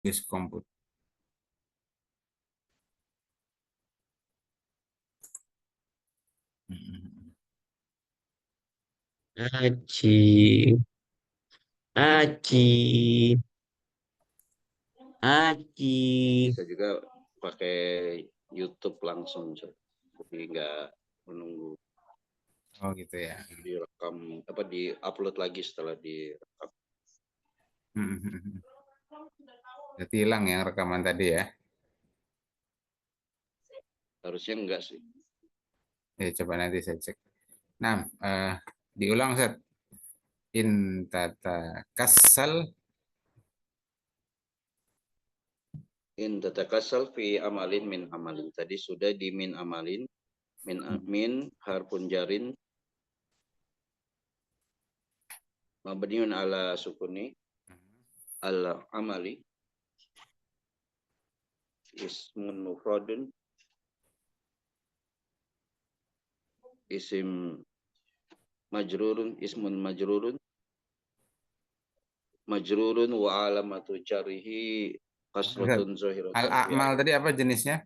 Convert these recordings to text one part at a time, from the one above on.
Use komputer. Aci, aci, aci. Bisa juga pakai YouTube langsung, jadi nggak menunggu Oh gitu ya. direkam apa di-upload lagi setelah direkam. Jadi hilang yang rekaman tadi ya. Harusnya enggak sih. Ya coba nanti saya cek. Nah, diulang Set. In tata kasal. In tatakasal fi amalin min amalin. Tadi sudah di min amalin. Min harfun jarin mabniun ala sukuni al amali ismun mufradun isim majrurun ismun majrurun wa alamatu jarihi Set. kasratun zahiratun fi Al-a'mal akhir. tadi apa jenisnya?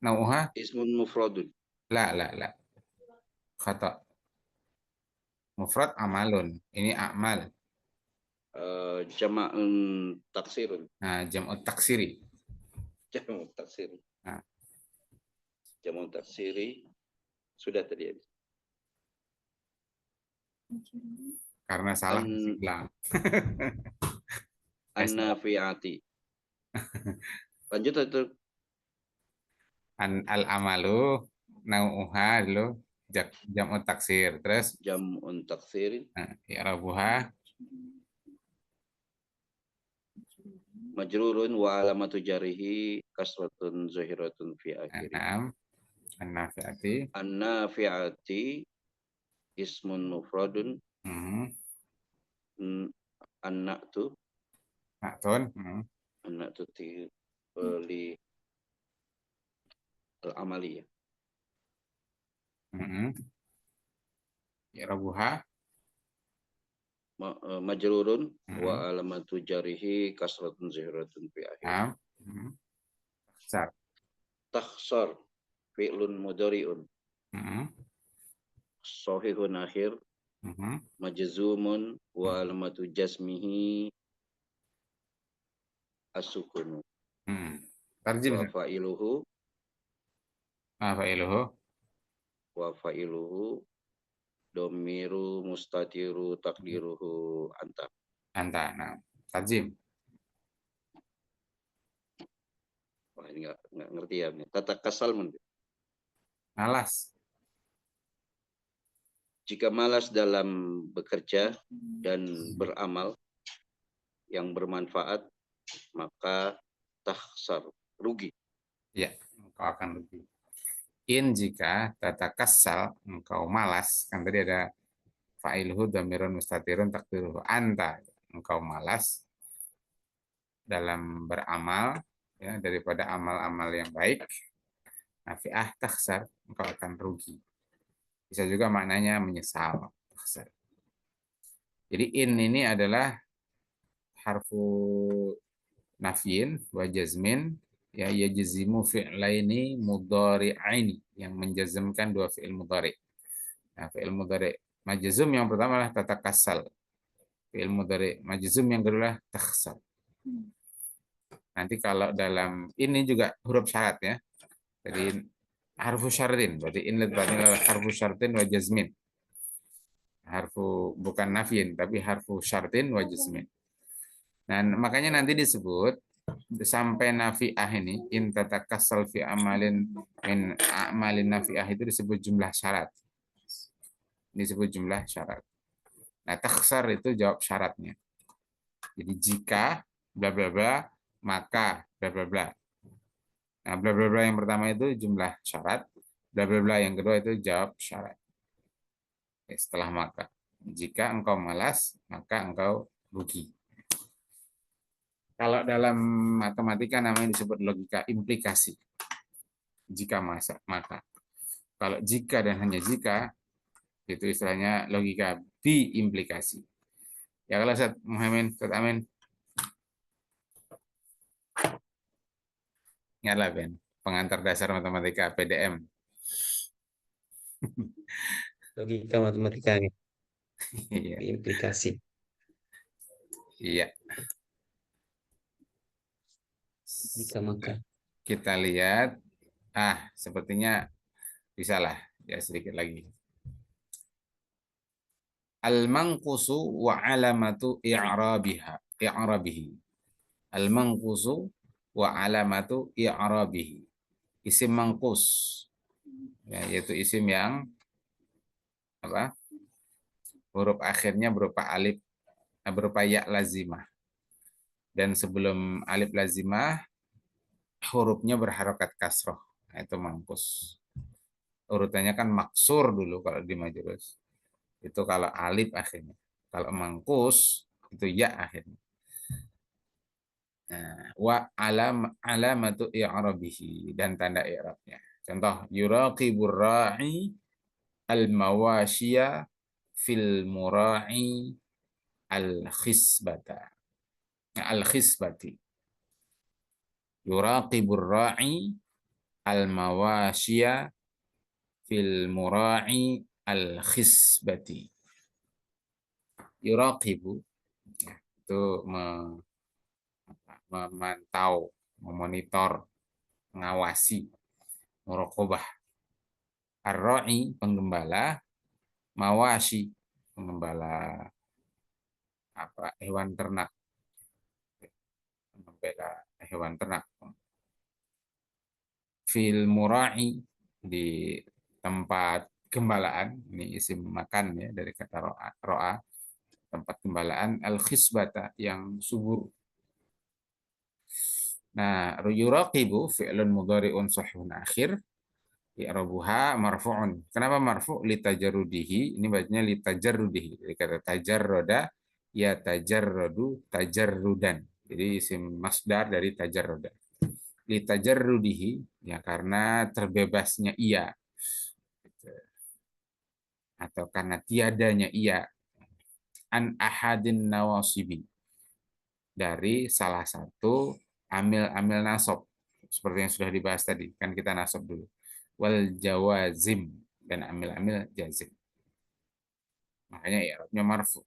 Nauha? Ismun mufradun. La. Khata. Mufrad amalun. Ini a'mal. Jama'un taksirun. Nah, jam'ut taksiri. Jama'un taksiri. Nah, Jama'un taksiri sudah tadi. karena salah An masih hilang. an-nafi'ati. Lanjut atau Al-amalu nauha dulu jam'ut taksir. Terus jam'un taksirin i'rabuha majrurun wa alamatu jarihi kasratun zahiratun fi akhiri. enam an-nafi'ati. An-nafi'ati ismun mufradun Hmm. an-na'tu Maktun. an-na'tu li al-amali ya. I'rabuha Majrurun wa alamatu jarihi kasratun zahiratun fi akhiri. enam Sar. Takhsar fi'lun mudhari'un Hmm. sahihun akhir majzumun wa alamatu jasmihi as-sukunu Tarjim. wa fa'iluhu Fa'iluhu domiru mustatiru takdiruhu anta. anta. Nah, tarjim. Wah, ini nggak ngerti ya. Tata kasal Malas. jika malas dalam bekerja dan beramal yang bermanfaat, maka tahsar, rugi. Ya, engkau akan rugi. In jika tata kasal engkau malas, kan tadi ada fa'ilhu dhamirun mustatirun takdiruhu anta, engkau malas dalam beramal ya daripada amal-amal yang baik, nafi'ah taksar, engkau akan rugi. Bisa juga maknanya menyesal, taksar. Jadi in ini adalah harfu nafyin wa jazmin ya yajzimu fi'laini mudhari'aini yang menjazmkan dua fi'il mudhari'. Nah, fi'il mudhari' majzum yang pertama adalah tatakassal. Fi'il mudhari' majzum yang kedua adalah takhsal. Nanti kalau dalam ini juga huruf syarat ya. Jadi harfu syartin, berarti in adalah harfu syartin wa jazmin. Harfu bukan nafyin tapi harfu syartin wa jazmin. Nah, makanya nanti disebut sampai nafi'ah ini in tatakassal fi amalin min a'malin nafi'ah itu disebut jumlah syarat. Disebut jumlah syarat. Nah, taksar itu jawab syaratnya. Jadi jika bla bla bla maka bla bla bla. Nah, bla bla bla yang pertama itu jumlah syarat, bla bla bla yang kedua itu jawab syarat. Setelah maka. Jika engkau malas, maka engkau rugi. Kalau dalam matematika namanya disebut logika implikasi. Jika maka. Kalau jika dan hanya jika, itu istilahnya logika biimplikasi. Ya kalau Ustaz Muhammad, Ustaz Amin. Ingatlah Ben, pengantar dasar matematika PDM. Logika matematika nih, Iya, implikasi. iya. Logika maka. Kita lihat, sepertinya bisa lah, ya sedikit lagi. Al-manqusu wa alamatu i'rabihi. Al-manqusu wa alamatu i'rabihi. Isim mangkus, ya, yaitu isim yang apa? Huruf akhirnya berupa alif, berupa ya lazimah. Dan sebelum alif lazimah, hurufnya berharokat kasroh. Nah, itu mangkus. Urutannya kan maksur dulu kalau di majrus. Itu kalau alif akhirnya. Kalau mangkus, itu ya akhirnya. Nah, wa alamatu i'rabihi, dan tanda i'rabnya. Contoh, yuraqibur ra'i al-mawasyiya fil mura'i al-khisbata. Al-khisbati. Yuraqibur ra'i al-mawasyiya fil mura'i al-khisbati. Yuraqibu, ya, itu memantau, memonitor, mengawasi, muraqabah. Ar-ra'i, penggembala, mawashi, penggembala hewan ternak, penggembala hewan ternak. Fil mura'i, di tempat gembalaan, ini isim makan ya dari kata ro'a, tempat gembalaan, al-khisbata, yang subur. Nah, yuraqibu fi'lun mudhari'un sahihun akhir, i'rabuha marfu'un. Kenapa marfu'? Litajarrudihi, ini bacanya litajarrudihi, dari kata tajarroda, ya tajarrodu, tajarrudan. Jadi isim masdar dari tajarroda. Litajarrudihi, ya karena terbebasnya ia, atau karena tiadanya ia, an ahadin nawasibi, dari salah satu amil-amil nasab, seperti yang sudah dibahas tadi, kan kita nasab dulu. Wal jawazim, dan amil-amil jazim. Makanya i'rabnya marfu.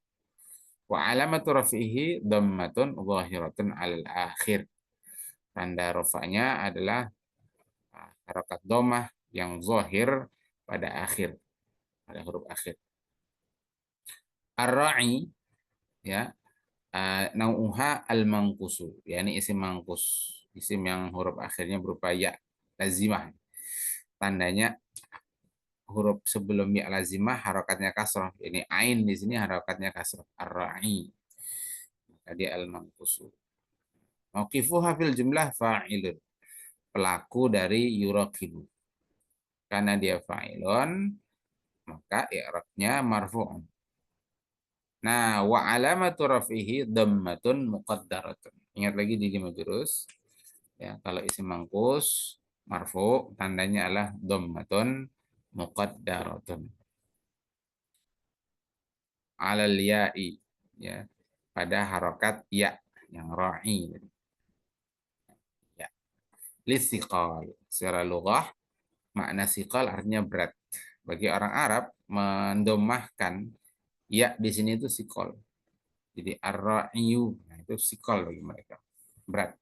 Wa alamatu rafihi dhammatun zahiratun alal akhir. Tanda rafa'nya adalah harakat dhammah yang zahir pada akhir, pada huruf akhir. Ar-ra'i, ya, nau'uha al-manqusu, yakni isim mangkus, isim yang huruf akhirnya berupa ya lazimah. Tandanya huruf sebelum ya lazimah harokatnya kasroh. Ini ain di sini harokatnya kasroh. Ar-ra'i. Tadi al-manqusu. Mauqifuha fil jumlah fa'ilun. Pelaku dari yuraqibu. Karena dia fa'ilun, maka i'rabnya marfu'un. Nah, wa alamatu raf'ihi dhammatun muqaddaratun. Ingat lagi di majrus. Ya, kalau isim mangkus marfu, tandanya adalah dhammatun muqaddaratun. Alal ya'i, ya, pada harokat ya yang ra'i. Ya. Lithiqal, secara lughah makna siqal artinya berat. Bagi orang Arab mendomahkan ya di sini itu sikol. Jadi ar-ra'iyu, nah itu sikol bagi mereka. Berat.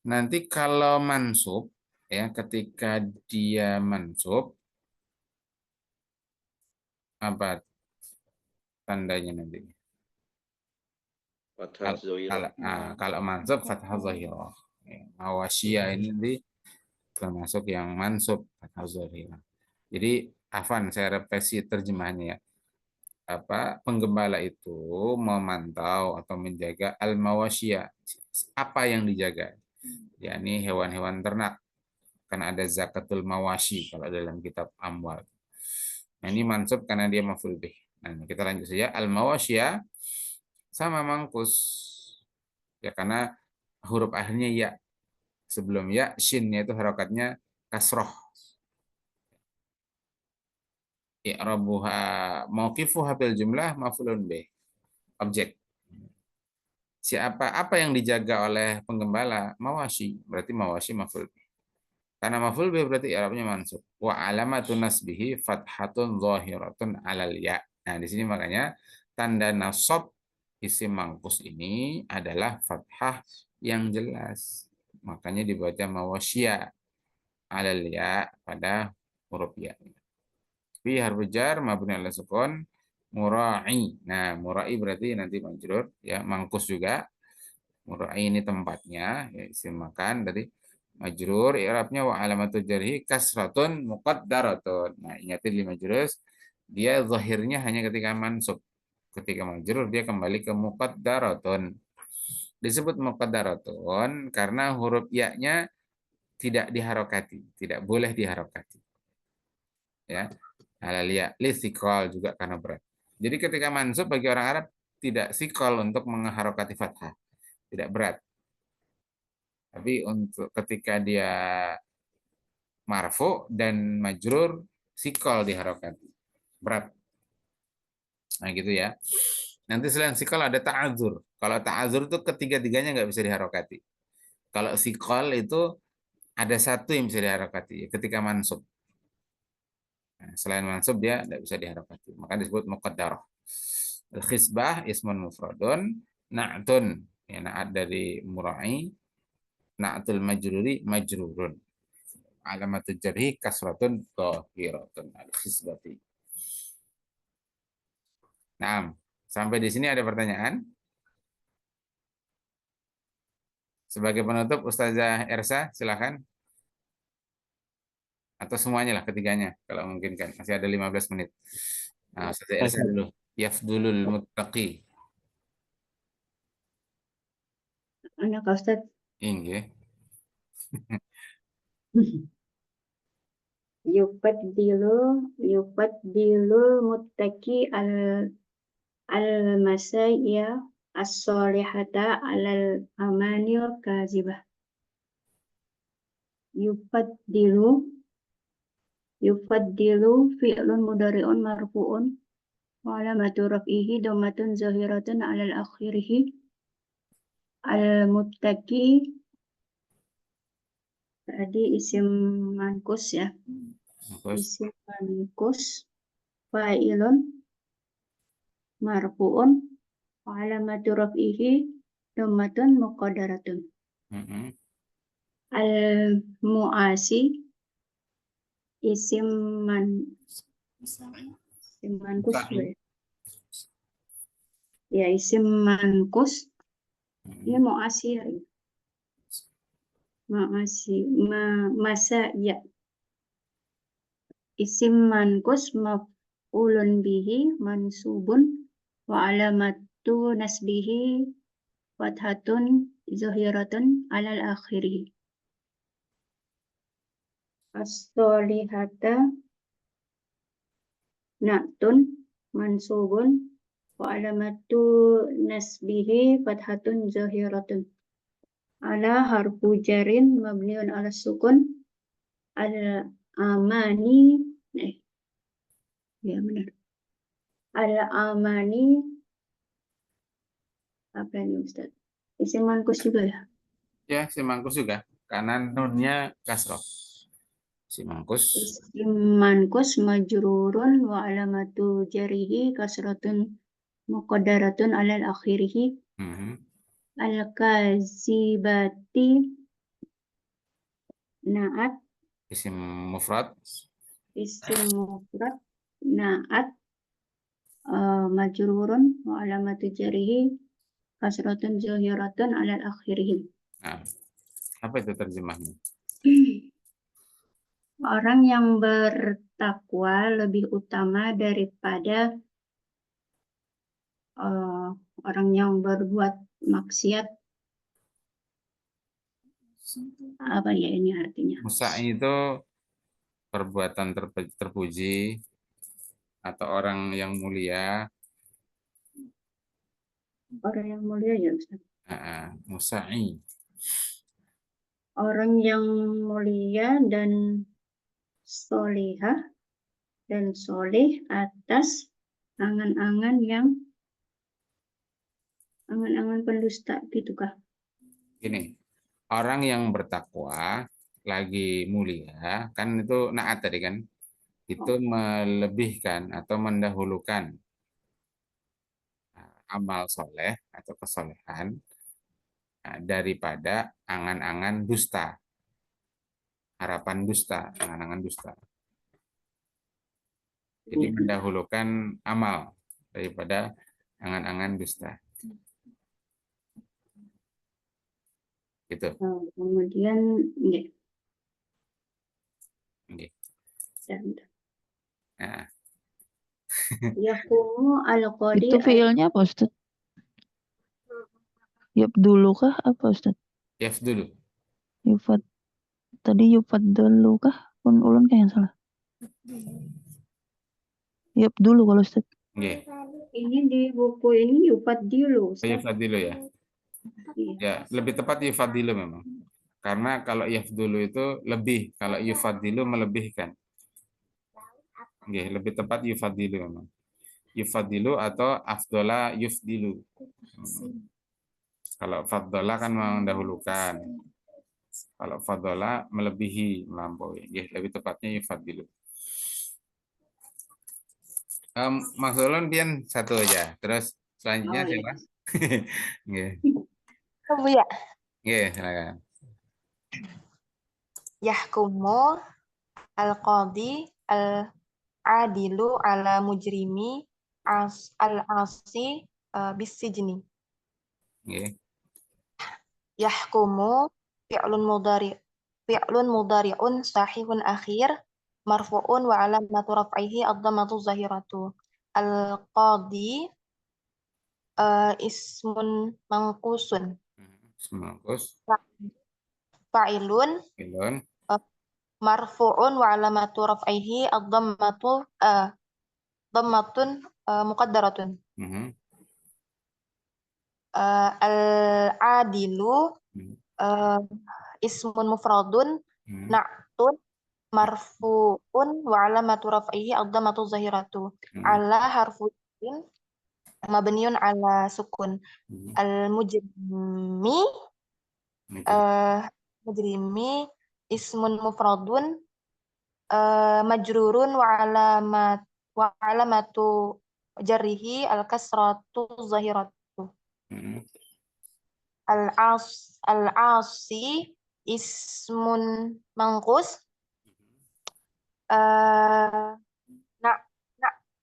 Nanti kalau mansub, ya, ketika dia mansub, apa tandanya nanti? Fathah zohirah. Kalau mansub fathah zahirah. Mawasyiah ini termasuk yang mansub fathah zahirah. Jadi Afan, saya repesi terjemahannya ya. Penggembala itu memantau atau menjaga al-mawasyiah. Apa yang dijaga? Yakni hewan-hewan ternak. Karena ada zakatul mawashi kalau dalam kitab Amwal. Nah, ini mansub karena dia maf'ul bih. Nah, kita lanjut saja. Al-mawasyiah sama mangkus. Ya karena huruf akhirnya ya. Sebelum ya, shinnya itu harokatnya kasroh. I'rabuha mauqifuha bil jumlah maf'ulun bih. Objek. apa yang dijaga oleh penggembala? Mawashi, berarti mawashi maf'ul bih. Karena maf'ul bih berarti i'rabnya mansub. Wa alamatun nasbihi fathatun zahiratun 'alal ya. Nah, di sini makanya tanda nasab isim mangkus ini adalah fathah yang jelas. Makanya dibaca mawasya 'alal ya pada huruf ya. Fi harfu jar mabni 'ala sukun mura'i. Nah, mura'i berarti nanti majrur ya, mangkus juga. Mura'i ini tempatnya, ya, isim makan dari majrur, i'rabnya wa alamatu jarhi kasratun muqaddaratun. Nah, ingatin 5 jurus, dia zahirnya hanya ketika mansub. Ketika majrur dia kembali ke muqaddaratun. Disebut muqaddaratun karena huruf ya-nya tidak diharokati, tidak boleh diharokati. Ya. Alal ya, lisikol juga karena berat. Jadi ketika mansub bagi orang Arab tidak sikol untuk mengharokati fathah, tidak berat. Tapi untuk ketika dia marfu dan majrur sikol diharokati. Berat. Nah gitu ya. Nanti selain sikol ada ta'adzur. Kalau ta'adzur itu ketiga-tiganya nggak bisa diharokati. Kalau sikol itu ada satu yang bisa diharokati ketika mansub. Nah, selain mansub dia nggak bisa diharokati. Maka disebut muqaddarah. Al-khisbah ismun mufradun na'tun. Ya, na'at dari mura'i. Na'tul majruri majrurun. Alamatul jarhi kasratun dhahiratun al-khisbati. Nah, sampai di sini ada pertanyaan? Sebagai penutup Ustazah Ersa silakan. Atau semuanya lah ketiganya kalau mungkin kan. Masih ada 15 menit. Nah, Ustazah Ersa dulu. Yafdulul muttaqi. Anak Ustaz. Ini Yufaddilu muttaqi al masaya as-solihata alal amanil kazibah. Yufaddilu fi'lun mudari'un marfu'un wa alamatu raf'ihi dhammatun zahiratun alal akhirihi. Al muttaqi tadi isim mankus ya. Isim mankus fa'ilun marfu'un wa alamatu raf'ihi dhammatun muqaddaratun. Al mu'asi isim mankus ya, isim mankus ini mu'asi ya. Masa ya, isim mankus maf'ulun bihi mansubun wa alamatu nasbihi fathatun zahiratun alal akhirih. As-solihata na'tun mansubun wa alamatu nasbihi fathatun zahiratun ala harfu jarin mabniun ala sukun al amani ya benar al amani apa ini Ustaz? Isim mankus juga ya? Ya, si mangkus juga. Kanan nunnya kasroh. Si mangkus. Isim mankus majrurun wa alamatu jarihi kasratun muqaddaratun alal akhirihi. Al-kazibati na'at Isim mufrad. isim mufrad na'at majrurun wa alamatu jarihi kasratun zahiratun alal akhirih. Nah, apa itu terjemahnya? Orang yang bertakwa lebih utama daripada orang yang berbuat maksiat. Apa ya ini artinya? Musa'i itu perbuatan terpuji atau orang yang mulia. Orang yang mulia ya Ustaz. Musa'i. Orang yang mulia dan solihah dan soleh atas angan-angan yang angan-angan pendusta gitu kah? Gini, orang yang bertakwa lagi mulia, kan itu naat tadi kan, itu melebihkan atau mendahulukan amal soleh atau kesolehan daripada angan-angan dusta, harapan dusta, angan-angan dusta. Jadi mendahulukan amal daripada angan-angan dusta. Gitu. Kemudian ya, Oke. bentar. Nah, Yaqumu al-qadi Itu fiilnya apa Ustaz? Yap dulu kah apa Ustaz? Yaf dulu. Yufat tadi yufat dulu kah? Pun ulun kayak yang salah. Yap dulu kalau Ustaz. Oke. Ini di buku ini yufaddilu, Ustaz. Yafat dulu ya. Iya. Ya, lebih tepat yufadilu memang. Karena kalau yafdulu itu lebih, kalau yufadilu melebihkan. Oke, lebih tepat yufadilu memang. Yufadilu atau afdola yufdilu. Kalau faddola kan mendahulukan. Kalau fadola melebihi, melampaui. Ya, lebih tepatnya yufadilu. Mas Ulun pian satu aja. Terus selanjutnya Oh, iya. siapa? Nggih. Bu ya, Nggih, silakan. yahkumu al-qadi al-adilu ala mujrimi al-asi bisijni. Nggih. Yahkumu fi'lun mudari'un sahihun akhir marfu'un wa alamatu raf'ihi ad-dhammatu zahiratu. Al-qadi ismun mangkusun. Semangkus. Fa'ilun Ilun. marfu'un wa alamatu raf'ihi ad-dhammatu dhammatun muqaddaratun. Al-adilu ismun mufradun na'tun marfu'un wa alamatu raf'ihi ad-dhammatu zahiratu. Ala harfu jar mabniun ala sukun. Al-mujrimi mujrimi ismun mufradun majrurun wa alamatu jarrihi al-kasratu zahiratu. Al-asi ismun mangkus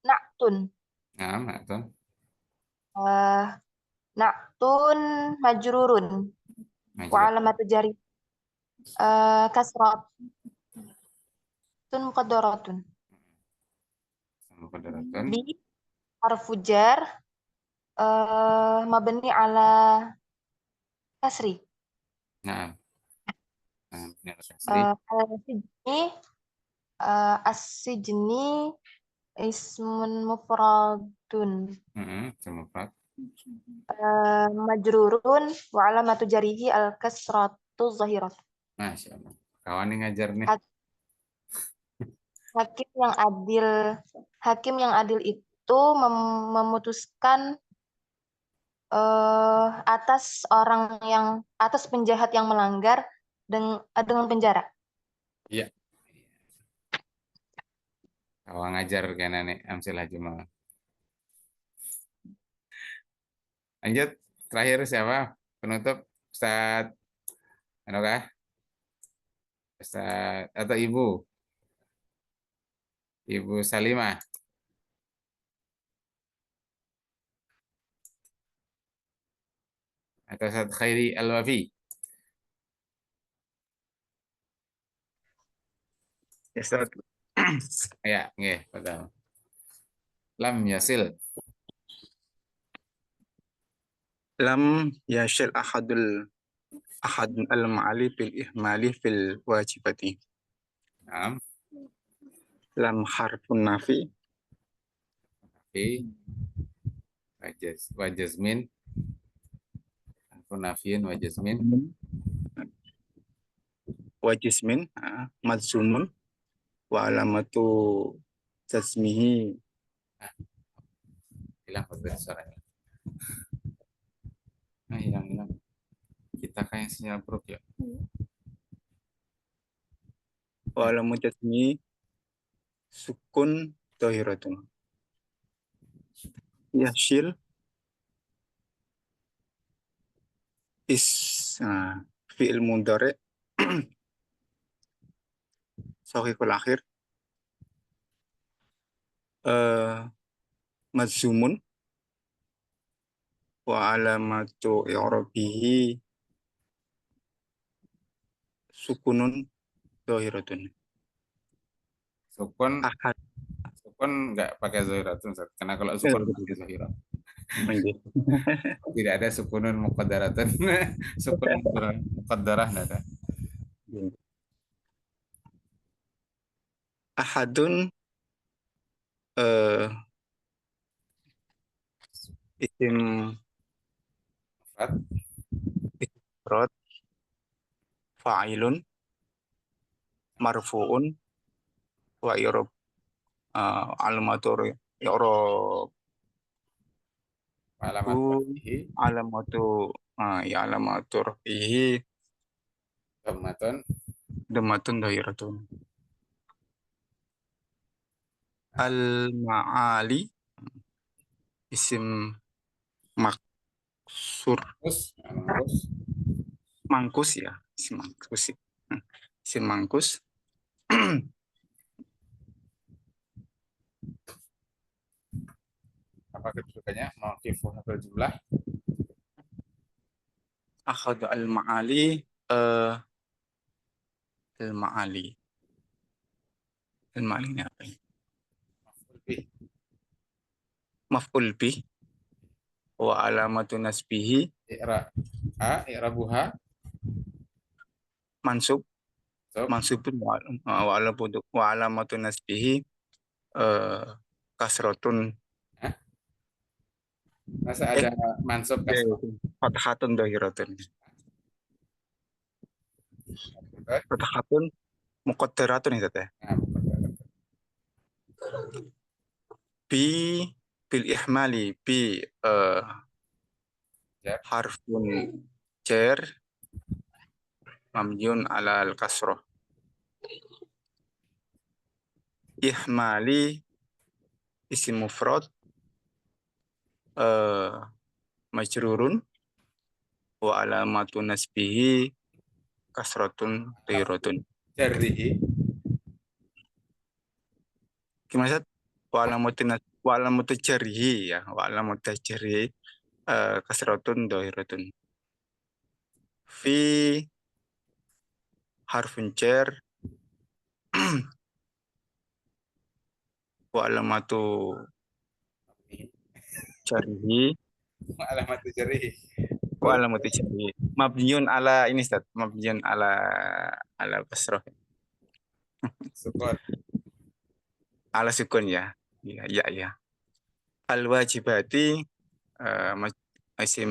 na'tun Nah, Natun. na'tun majrurun wa alamatu jarri kasratun muqaddaratun. Muqaddaratun. Bi harfu jar mabni ala kasri. Nah. Benar kasri. As-sijni ismun mufradun Semufrad. majrurun wa alamatu jarihi al-kasratu zahirat. Masya Allah. Kawan yang ngajar nih. Hakim yang adil itu memutuskan atas penjahat yang melanggar dengan penjara. Iya. Kawan ngajar kena nih amsilah cuma. Lanjut, terakhir siapa? Penutup Ustaz Anokah? Ustaz atau Ibu? Ibu Salimah. Atau Ustaz Khairi Al-Wafi? Ya, Ustaz. Ya, nggih, betul. Lam yasil. Lam yashil ahadun al-ma'ali fil ihmali fil wajibati. Naam. Lam harfun nafi. Fi. Wajazmin. Nafiin wajazmin. Wajismin madzumun wa alamatu jazmihi Hilang suaranya. Nah, hilang. Kita kayak sinyal buruk ya. Wa alamat jasmihi sukun dhahiratun. Yashil is fi'il mudhari sahihul akhir majzumun wa alamatu i'rabihi sukunun dhahiratun. Sukun Ahad. nggak pakai zahiratun, Ustaz. Karena kalau sukun pakai zahirat. Tidak ada sukunun muqaddaratun. Sukun muqaddarah nggak ada. Ahadun isim Mufrad. mufrad fa'ilun marfu'un wa i'rab alamatur i'rab Alamat rafihi alamatu rafihi dhammatun dhamatun dhahiratun. Al-ma'ali isim maksur mangkus ya, isim mangkus. Isim mangkus apa kedudukannya? Mauqifun atau jumlah? akhadha al-ma'ali al-ma'ali ini apa ini? Maf'ul bih. Maf'ul bih wa alamatu nasbihi I'rabuha mansub Sob. mansubun wa alamatu nasbihi kasratun Masa ada mansub kasrah? fathatun dhahiratun. Fathatun muqaddaratun itu teh. Nah, Bi bil ihmali bi Jar. harfun jar mamjun ala al kasrah. Ihmali isim mufrad majrurun wa alamatu nasbihi kasratun dhahiratun. Jarrihi. Gimana Ustaz? Wa alamatu jarrihi ya, wa alamatu jarrihi kasratun dhahiratun. Fi harfun jar wa alamatu jarrihi Alamat jarrihi. wa alamatu jarrihi mabniun ala ini Ustaz, mabniun ala kasrah. Sukun. Ala sukun ya. Ya. Al wajibati isim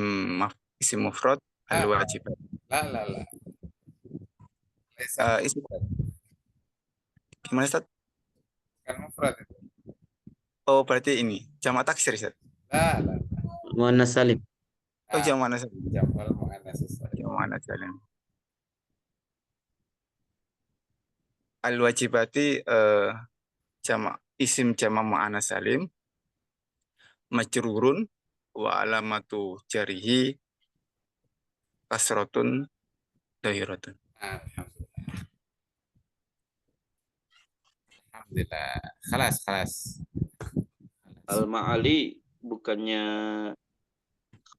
mufrad al wajibat. La. Isim gimana Ustaz? Kan mufrad itu. Oh, berarti ini jamak taksir Ustaz. La. Muannas salim. Oh, jamak mana Ustaz? Jamal muannas salim. Jamak mana salim. Al wajibati isim jamak muannas salim majrurun wa alamatu jarihi kasratun dhahiratun. Alhamdulillah. Khalas. Al-ma'ali bukannya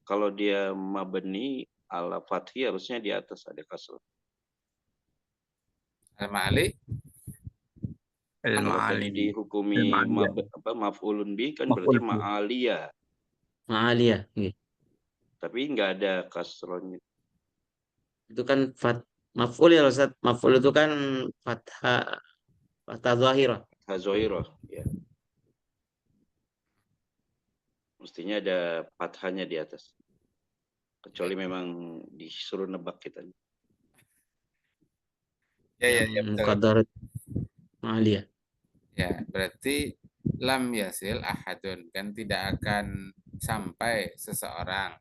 kalau dia mabni ala fathi harusnya di atas ada kasrah. Al-ma'ali. Kalau Al-ma'ali. tadi dihukumi maf'ulun bi kan berarti Maf'ul bi. ma'aliyah. Ma'aliyah. Nggih. Tapi nggak ada kasrohnya. Itu kan maf'ul ya Ustaz. Maf'ul itu kan fathah zahirah. Hazoirah. Ya. Mestinya ada fathahnya di atas. Kecuali memang disuruh nebak kita. Ya, betul. Muqaddarat ma'aliyah. Ya, berarti lam yasil ahadun kan tidak akan sampai seseorang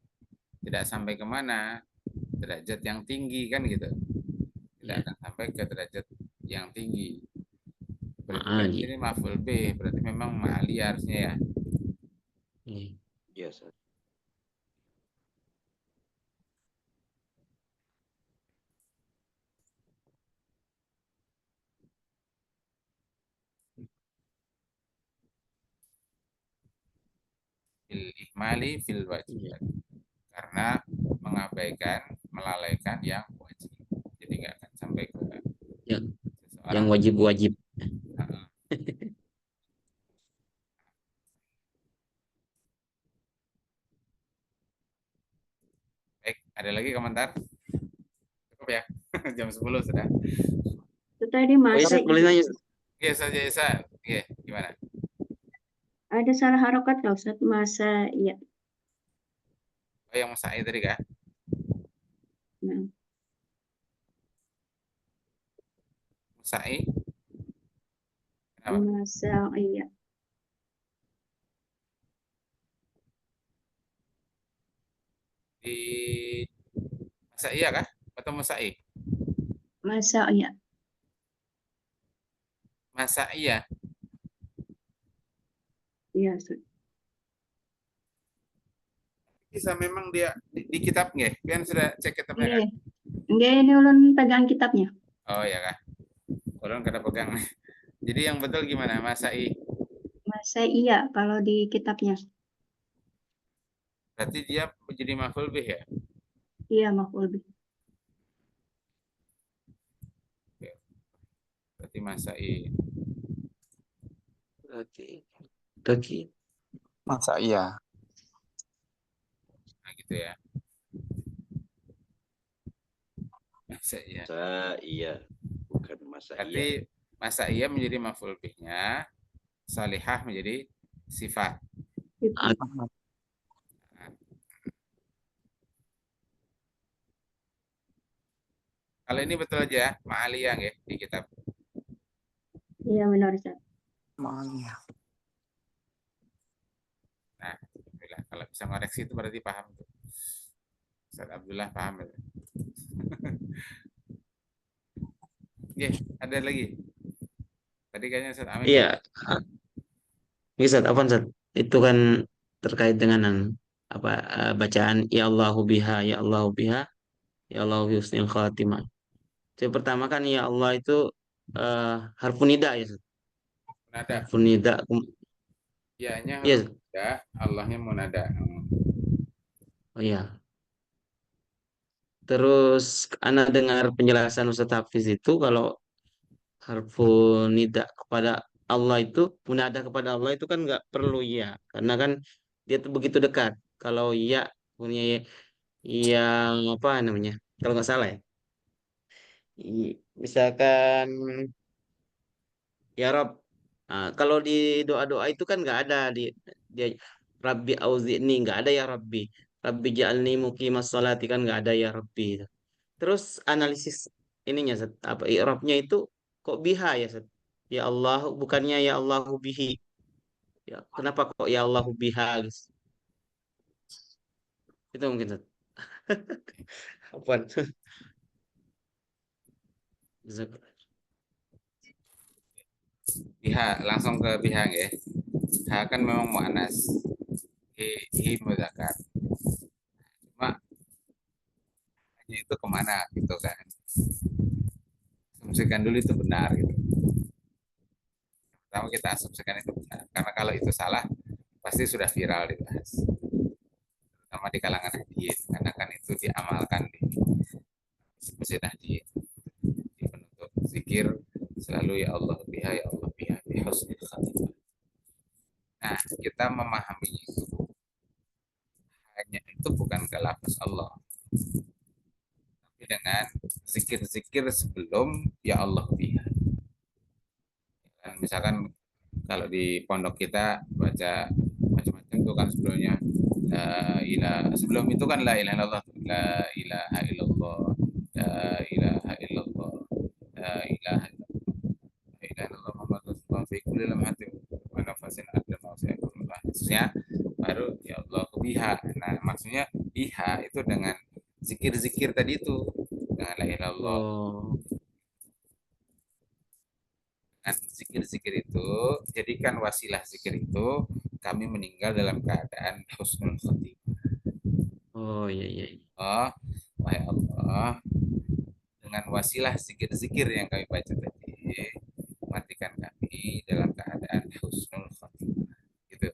tidak sampai kemana, derajat yang tinggi kan gitu, tidak Ya. akan sampai ke derajat yang tinggi. Berarti kan Ma'ali. ini maf'ul bih, berarti memang ma'ali harusnya ya. Iya. Ya, Ustaz. Fil ihmali fil Iya. wajibat. Karena mengabaikan, melalaikan yang wajib. Jadi nggak akan sampai ke Yang seseorang. wajib-wajib. Nah, baik, ada lagi komentar? Cukup ya? Jam 10 sudah. Itu tadi Oh iya, masa Ustaz, boleh iya. nanya, Ustaz? Oke, saja Isa. Oke, gimana? Ada salah harokat nggak Ustaz? Masa iya. Oh, yang Musai tadi kah? Nah, Musai? Kenapa? masa iya. Di masa iya kah? Atau Musai? Masa iya. Masa iya? Iya Ustaz. Bisa memang dia di kitab nggak? Kan sudah cek kitabnya kan? Nggih. Nggih, ini ulun pegang kitabnya. Oh ya kah? Ulun kada pegang. Jadi yang betul gimana? Masai. Masa iya kalau di kitabnya. Berarti dia jadi maf'ul bih ya? Iya, maf'ul bih. Berarti masai. Berarti Masa iya? Nah gitu ya. Masa iya. Masa iya, bukan masa iya. Berarti masa iya menjadi maf'ul bihnya, salihah menjadi sifat. Sifat. Kalau ini betul aja, ma'aliyah ya di kitab. Iya benar Ustaz. Iya. Nah, alhamdulillah. Kalau bisa ngoreksi itu berarti paham tuh. Ustaz Abdullah paham itu. Oke, ada lagi. Tadi kayaknya Ustaz Amin. iya. Iya, Ustaz, apa Ustaz? Itu kan terkait dengan apa bacaan ya Allahu biha, ya Allahu biha, ya Allahu bi husnil khatimah. Yang pertama kan ya Allah itu harfun nida ya, Ustaz. Munada. Harfun nida. Ianya Iya, harus ada, Allahnya munada. oh iya. Terus Ana dengar penjelasan Ustaz Hafiz itu kalau harfun nida kepada Allah itu, munada kepada Allah itu kan nggak perlu ya, karena kan dia tuh begitu dekat. Kalau ya punya yang apa namanya? Kalau nggak salah ya, misalkan ya Rob. Nah, kalau di doa-doa itu kan nggak ada dia Rabbi auzi'ni nggak ada ya Rabbi. Rabbi ja'alni muqimas sholati kan nggak ada ya Rabbi. Terus analisis ininya Zat, apa i'rabnya itu kok biha ya Zat? Ya Allah bukannya ya Allahu bihi. Ya, kenapa kok ya Allahu biha guys? Itu mungkin Zat. Apaan? Jazakallah. Biha, langsung ke biha ya. Ha kan memang mu'anas. Hi mudzakkar. Cuma hanya itu kemana gitu kan. Asumsikan dulu itu benar gitu. Pertama kita asumsikan itu benar. Karena kalau itu salah, pasti sudah viral dibahas. Terutama di kalangan hadiin. Karena kan itu diamalkan di masjid hadiin. Di penutup zikir selalu ya Allah biha, ya Allah biha, bi husnil khatimah. Nah, kita memahami itu hanya itu bukan ke lafaz Allah, tapi dengan zikir-zikir sebelum ya Allah biha. Dan misalkan kalau di pondok kita baca macam-macam itu kan sebelumnya sebelum itu kan la ilaha illallah, la ilaha illallah, la ilaha illallah, la ilaha illallah Muhammadur Rasulullah fi kulli lamhatin wa nafasin adna ma sayaqulullah. Maksudnya baru ya Allah biha. Nah, maksudnya biha itu dengan zikir-zikir tadi itu, dengan la ilaha illallah. Oh, Dengan zikir-zikir itu, jadikan wasilah zikir itu kami meninggal dalam keadaan husnul khotimah. oh iya iya. Oh, wahai Allah, dengan wasilah zikir-zikir yang kami baca tadi, matikan kami dalam keadaan husnul khotimah. Gitu.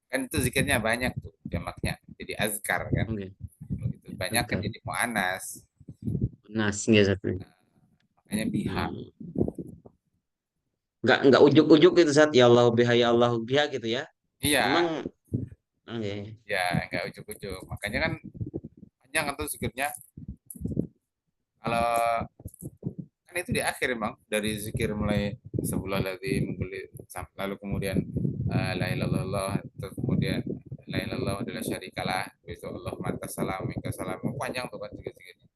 Kan itu zikirnya banyak tuh, jamaknya. Jadi azkar kan. Oke. Begitu. Banyak kan Azkar. jadi mu'anas. Nas nggih Zat. Makanya biha. Hmm. Nggak ujuk-ujuk gitu Zat. Ya Allah biha ya Allah biha gitu ya. Iya, Memang oke. ya nggak ujuk-ujuk. Makanya kan panjang kan tuh zikirnya. Kalau kan itu di akhir emang dari zikir mulai sebulan lagi lalu kemudian la ilaha illallah, terus kemudian la ilaha illallah adalah syarikalah, itu Allah mata salam minka salam, panjang tuh kan zikir-zikirnya.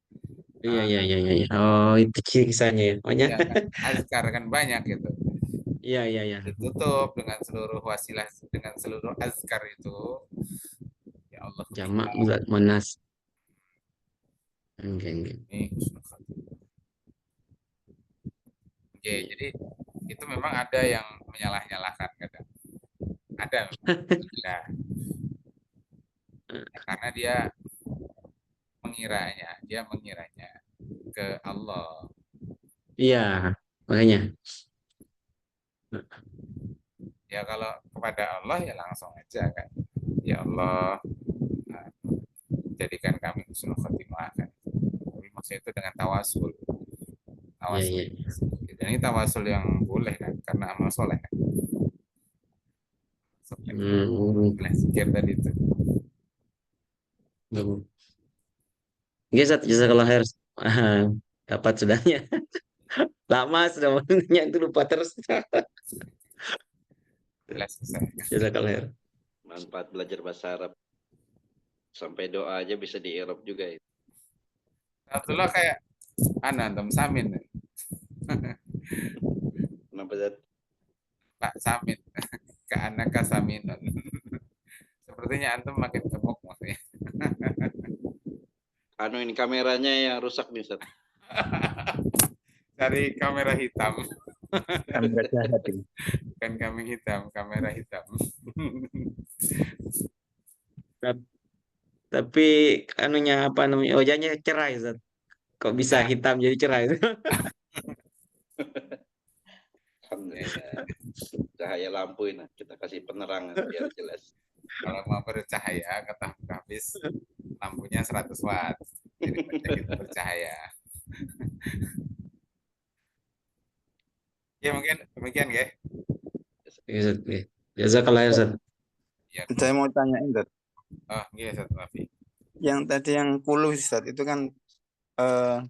Iya iya iya iya. Iya. Oh itu kisahnya ya. Pokoknya. Ya kan azkar kan banyak gitu. Iya iya iya. Ditutup dengan seluruh wasilah, dengan seluruh azkar itu, ya Allah Jamak kita Zat Manas. Oke oke. ini husnul khatimah. Oke, jadi itu memang ada yang menyalah-nyalahkan kadang. Ada, ada. Karena dia mengiranya ke Allah. Iya. Makanya. Ya kalau kepada Allah ya langsung aja kan. Ya Allah, nah, jadikan kami husnul khotimah kan. Tapi maksudnya itu dengan tawasul. Iya Tawasul. iya. Dan ini tawasul yang boleh kan, karena amal soleh kan. Hmm. Oleh zikir tadi itu. Bagus. Oke Zat. Jazakallah khair. Ah, dapat sudahnya. Lama sudah menanya itu lupa terus. Jelas selesai. Jazakallah khair. Manfaat belajar bahasa Arab. Sampai doa aja bisa di Arab juga itu. Alhamdulillah kayak antum Samin. Kenapa Zat? Pak Samin. Ke anaka Saminun. Sepertinya antum makin gemuk maksudnya. Anu ini kameranya yang rusak nih Zat. Cari kamera hitam. Kamera jahat ini. Bukan kambing hitam, kamera hitam. Tapi anunya apa namanya? Wajahnya cerah Zat. Kok bisa Nah. hitam jadi cerah itu? Alhamdulillah. Cahaya lampu ini kita kasih penerangan biar jelas. Kalau mau bercahaya, kata Hafiz, lampunya 100 watt. Jadi kita bercahaya. Ya mungkin demikian ya. Iya, Zat. Iya. Jazakallah khair Zat. Ya, Saya mau tanyain, Zat. oh, iya satu Mafi. Yang tadi yang kulu, Zat, itu kan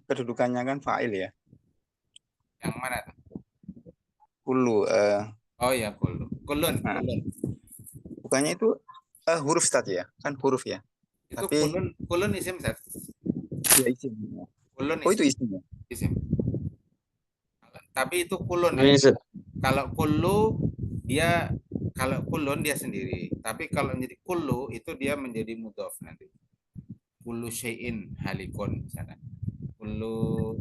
kedudukannya kan fa'il ya. Yang mana tuh? Kulu. Oh ya, kulun. Kulun. Nah, bukannya itu huruf, Zat ya? Kan huruf ya. Itu Tapi kulun isim, Zat. ya isim. Kulun Oh, itu isim. isim ya? Isim. Tapi itu kulun ya. Amin Zat. Kalau kulun dia sendiri. Tapi kalau menjadi kullu itu dia menjadi mudhof nanti. Kullu syai'in halikun misalkan. Kullu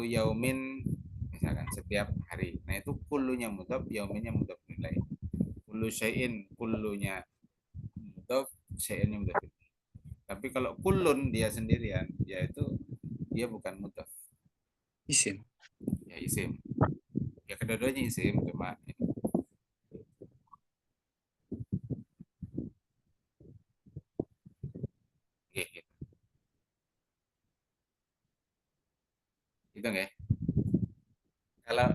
yaumin misalkan setiap hari. Nah, itu kullunya mudhof, yauminnya mudhof ilaih. Kullu syai'in, kullunya mudhof, syai'innya mudhof ilaih. Tapi kalau kullun dia sendirian, yaitu dia bukan mudhof. Isim. Ya isim. Ya kedua-duanya isim cuma gitu. Gitu nggak? Kalau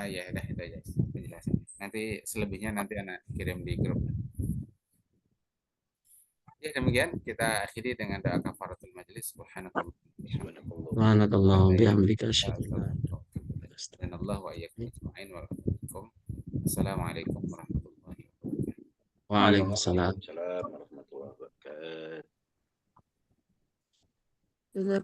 ya udah itu aja penjelasan. Nanti selebihnya nanti anak kirim di grup. Ya demikian kita akhiri dengan doa kafaratul majelis. Subhanakallah. Subhanakallah bihamdika asyhadu an la ilaha illa anta Dan Allah wa iyyakum ajma'in wa rahmatullahi. Assalamualaikum warahmatullahi wabarakatuh. Waalaikumsalam. Waalaikumsalam warahmatullahi wabarakatuh. Jazakumullah.